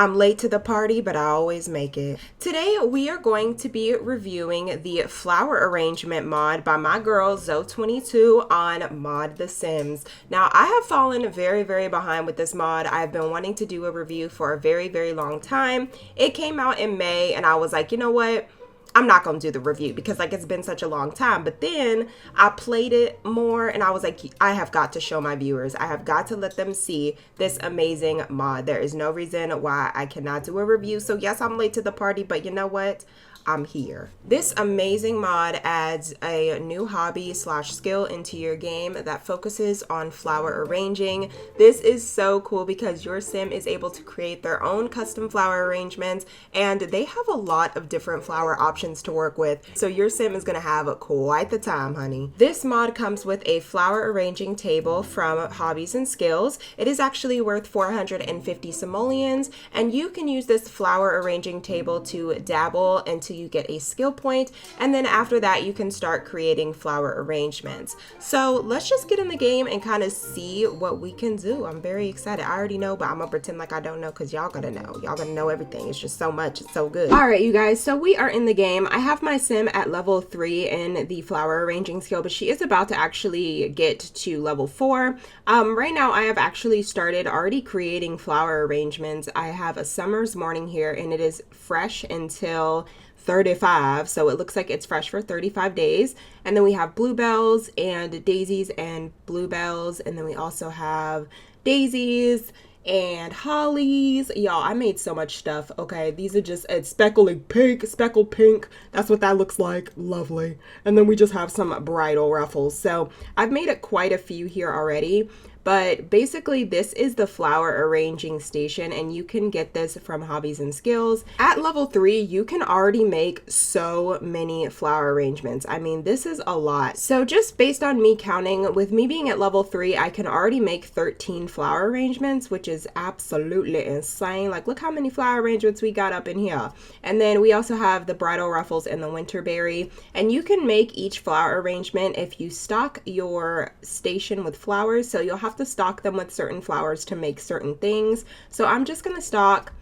I'm late to the party, but I always make it. Today, we are going to be reviewing the flower arrangement mod by my girl, Zoe22 on Mod The Sims. Now, I have fallen very behind with this mod. I've been wanting to do a review for a very long time. It came out in May, and I was like, you know what? I'm not going to do the review because like it's been such a long time. But then I played it more and I was like, I have got to show my viewers. I have got to let them see this amazing mod. There is no reason why I cannot do a review. So yes, I'm late to the party, but you know what? I'm here. This amazing mod adds a new hobby / skill into your game that focuses on flower arranging. This is so cool because your sim is able to create their own custom flower arrangements, and they have a lot of different flower options to work with. So your sim is gonna have quite the time, honey. This mod comes with a flower arranging table from Hobbies and Skills. It is actually worth 450 simoleons, and you can use this flower arranging table to dabble until you get a skill point, and then after that you can start creating flower arrangements. So let's just get in the game and kind of see what we can do. I'm very excited. I already know, but I'm gonna pretend like I don't know because y'all gotta know. Y'all gotta know everything. It's just so much. It's so good. All right, you guys, so we are in the game. I have my sim at level 3 in the flower arranging skill, but she is about to actually get to level 4. Right now I have actually started already creating flower arrangements. I have a summer's morning here, and it is fresh until 35, so it looks like it's fresh for 35 days. And then we have bluebells and daisies and bluebells, and then we also have daisies and hollies. Y'all, I made so much stuff. Okay, these are just speckled pink. That's what that looks like. Lovely. And then we just have some bridal ruffles. So I've made it quite a few here already. But basically, this is the flower arranging station, and you can get this from Hobbies and Skills. At level 3, you can already make so many flower arrangements. I mean, this is a lot. So just based on me counting, with me being at level 3, I can already make 13 flower arrangements, which is absolutely insane. Like, look how many flower arrangements we got up in here. And then we also have the bridal ruffles and the winterberry. And you can make each flower arrangement if you stock your station with flowers. So you'll have to stock them with certain flowers to make certain things. So I'm just gonna stock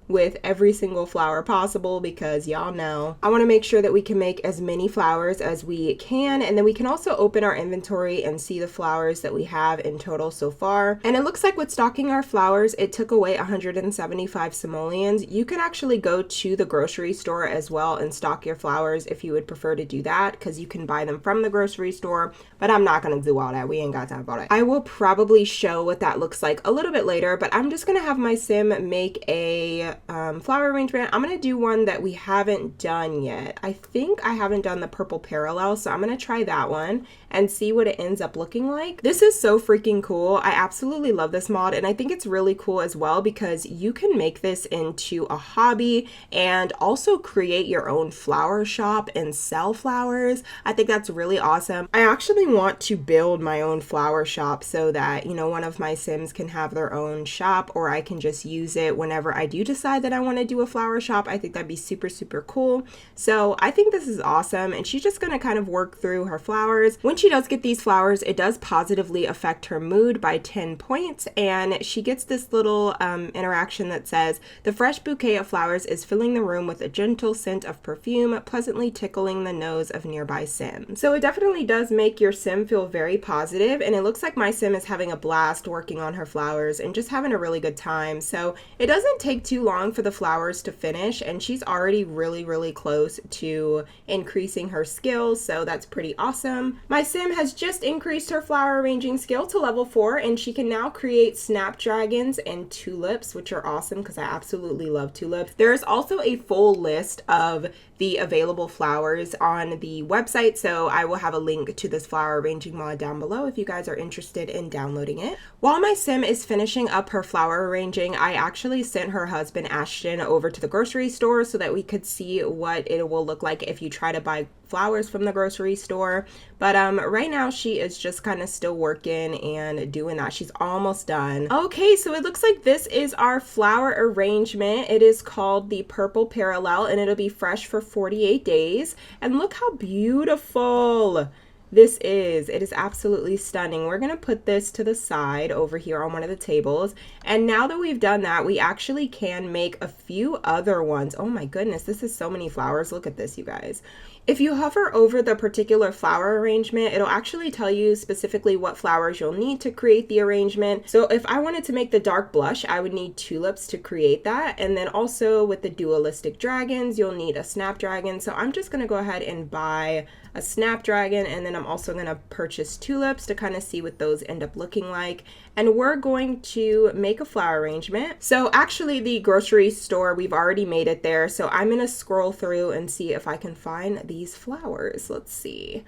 with every single flower possible because y'all know I want to make sure that we can make as many flowers as we can, and then we can also open our inventory and see the flowers that we have in total so far. And it looks like with stocking our flowers, it took away 175 simoleons. You can actually go to the grocery store as well and stock your flowers if you would prefer to do that, because you can buy them from the grocery store, but I'm not gonna do all that. We ain't got time for that. I will probably show what that looks like a little bit later, but I'm just gonna have my sim make a flower arrangement. I'm gonna do one that we haven't done yet. I think I haven't done the purple parallel, so I'm gonna try that one and see what it ends up looking like. This is so freaking cool. I absolutely love this mod, and I think it's really cool as well because you can make this into a hobby and also create your own flower shop and sell flowers. I think that's really awesome. I actually want to build my own flower shop so that, you know, one of my sims can have their own shop, or I can just use it whenever I do decide that I want to do a flower shop. I think that'd be super cool. So I think this is awesome, and she's just gonna kind of work through her flowers. When she does get these flowers, it does positively affect her mood by 10 points, and she gets this little interaction that says, the fresh bouquet of flowers is filling the room with a gentle scent of perfume, pleasantly tickling the nose of nearby sims. So it definitely does make your sim feel very positive, and it looks like my sim is having a blast working on her flowers and just having a really good time. So it doesn't take too long for the flowers to finish, and she's already really close to increasing her skills, so that's pretty awesome. My sim has just increased her flower arranging skill to level 4, and she can now create snapdragons and tulips, which are awesome because I absolutely love tulips. There is also a full list of the available flowers on the website, so I will have a link to this flower arranging mod down below if you guys are interested in downloading it. While my sim is finishing up her flower arranging, I actually sent her husband Ashton over to the grocery store so that we could see what it will look like if you try to buy flowers from the grocery store. But right now she is just kind of still working and doing that. She's almost done. Okay, so it looks like this is our flower arrangement. It is called the Purple Parallel, and it'll be fresh for 48 days. And look how beautiful. It is absolutely stunning. We're going to put this to the side over here on one of the tables. And now that we've done that, we actually can make a few other ones. Oh my goodness, this is so many flowers. Look at this, you guys. If you hover over the particular flower arrangement, it'll actually tell you specifically what flowers you'll need to create the arrangement. So if I wanted to make the dark blush, I would need tulips to create that. And then also with the dualistic dragons, you'll need a snapdragon. So I'm just going to go ahead and buy a snapdragon, and then I'm also going to purchase tulips to kind of see what those end up looking like. And we're going to make a flower arrangement. So actually the grocery store, we've already made it there. So I'm going to scroll through and see if I can find these flowers. Let's see.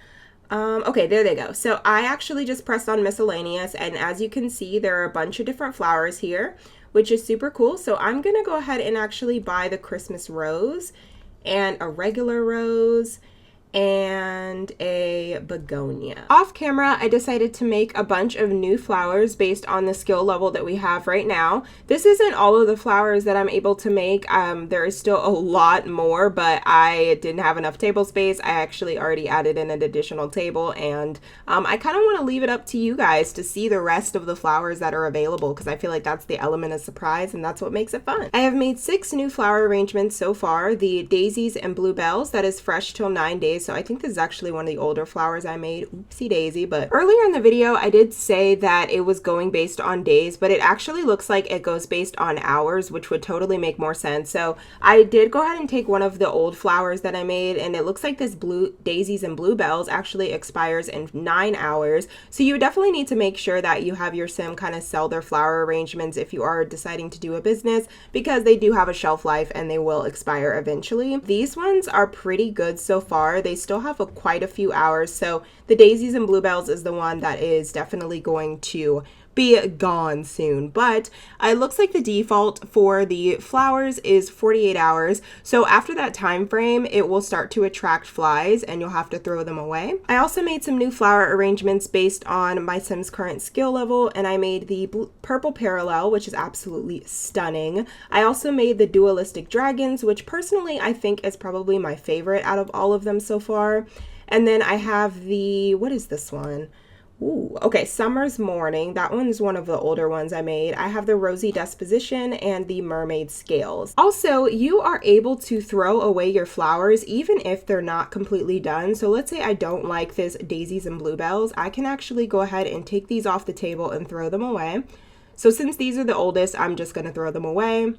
Okay, there they go. So I actually just pressed on miscellaneous, and as you can see, there are a bunch of different flowers here, which is super cool. So I'm going to go ahead and actually buy the Christmas rose and a regular rose and a begonia. Off camera, I decided to make a bunch of new flowers based on the skill level that we have right now. This isn't all of the flowers that I'm able to make. There is still a lot more, but I didn't have enough table space. I actually already added in an additional table, and I kind of want to leave it up to you guys to see the rest of the flowers that are available, because I feel like that's the element of surprise, and that's what makes it fun. I have made 6 new flower arrangements so far. The daisies and bluebells, that is fresh till 9 days. So I think this is actually one of the older flowers I made. Oopsie daisy. But earlier in the video, I did say that it was going based on days, but it actually looks like it goes based on hours, which would totally make more sense. So I did go ahead and take one of the old flowers that I made, and it looks like this blue daisies and bluebells actually expires in 9 hours. So you definitely need to make sure that you have your sim kind of sell their flower arrangements if you are deciding to do a business, because they do have a shelf life and they will expire eventually. These ones are pretty good so far. They still have quite a few hours. So the daisies and bluebells is the one that is definitely going to be gone soon, but it looks like the default for the flowers is 48 hours. So after that time frame, it will start to attract flies and you'll have to throw them away. I also made some new flower arrangements based on my sim's current skill level, and I made the purple parallel, which is absolutely stunning. I also made the dualistic dragons, which personally I think is probably my favorite out of all of them so far. And then I have the, what is this one? Ooh, okay, Summer's Morning. That one is one of the older ones I made. I have the Rosy Disposition and the Mermaid Scales. Also, you are able to throw away your flowers even if they're not completely done. So let's say I don't like this daisies and bluebells. I can actually go ahead and take these off the table and throw them away. So since these are the oldest, I'm just going to throw them away.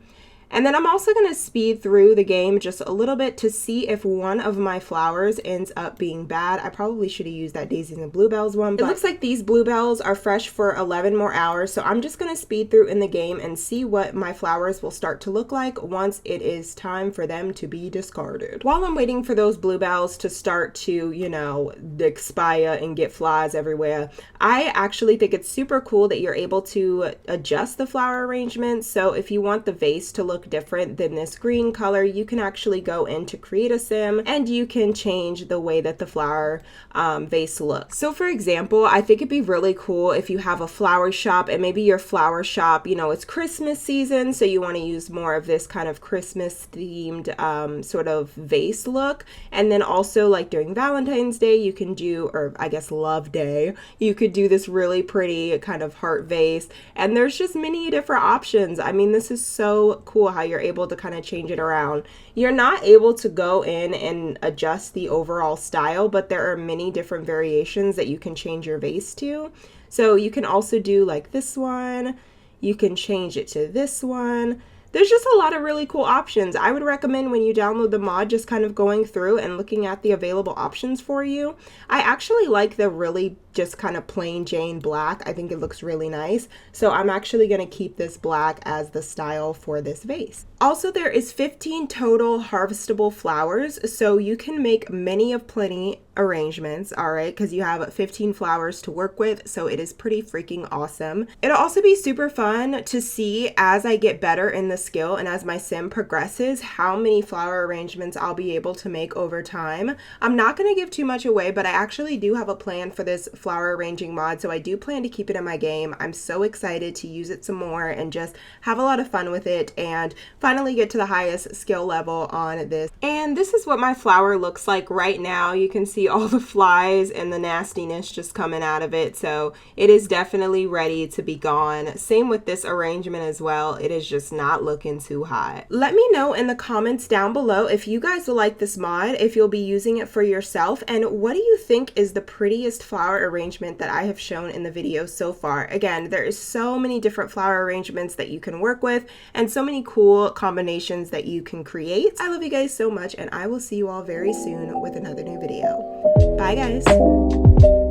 And then I'm also going to speed through the game just a little bit to see if one of my flowers ends up being bad. I probably should have used that daisies and bluebells one. It looks like these bluebells are fresh for 11 more hours. So I'm just going to speed through in the game and see what my flowers will start to look like once it is time for them to be discarded. While I'm waiting for those bluebells to start to, you know, expire and get flies everywhere, I actually think it's super cool that you're able to adjust the flower arrangement. So if you want the vase to look different than this green color, you can actually go in to create a sim and you can change the way that the flower vase looks. So for example, I think it'd be really cool if you have a flower shop and maybe your flower shop, you know, it's Christmas season, so you want to use more of this kind of Christmas themed sort of vase look. And then also like during Valentine's Day, you can do, or I guess Love Day, you could do this really pretty kind of heart vase. And there's just many different options. I mean, this is so cool how you're able to kind of change it around. You're not able to go in and adjust the overall style, but there are many different variations that you can change your vase to. So you can also do like this one, you can change it to this one. There's just a lot of really cool options. I would recommend when you download the mod just kind of going through and looking at the available options for you. I actually like the really just kind of plain Jane black. I think it looks really nice. So I'm actually going to keep this black as the style for this vase. Also, there is 15 total harvestable flowers, so you can make many of plenty arrangements, all right, because you have 15 flowers to work with, so it is pretty freaking awesome. It'll also be super fun to see as I get better in the skill and as my sim progresses, how many flower arrangements I'll be able to make over time. I'm not going to give too much away, but I actually do have a plan for this flower arranging mod, so I do plan to keep it in my game. I'm so excited to use it some more and just have a lot of fun with it and finally get to the highest skill level on this. And this is what my flower looks like right now. You can see all the flies and the nastiness just coming out of it, so it is definitely ready to be gone. Same with this arrangement as well. It is just not looking too hot. Let me know in the comments down below if you guys will like this mod, if you'll be using it for yourself, and what do you think is the prettiest flower arrangement that I have shown in the video so far. Again, there is so many different flower arrangements that you can work with and so many cool combinations that you can create. I love you guys so much, and I will see you all very soon with another new video. Bye guys.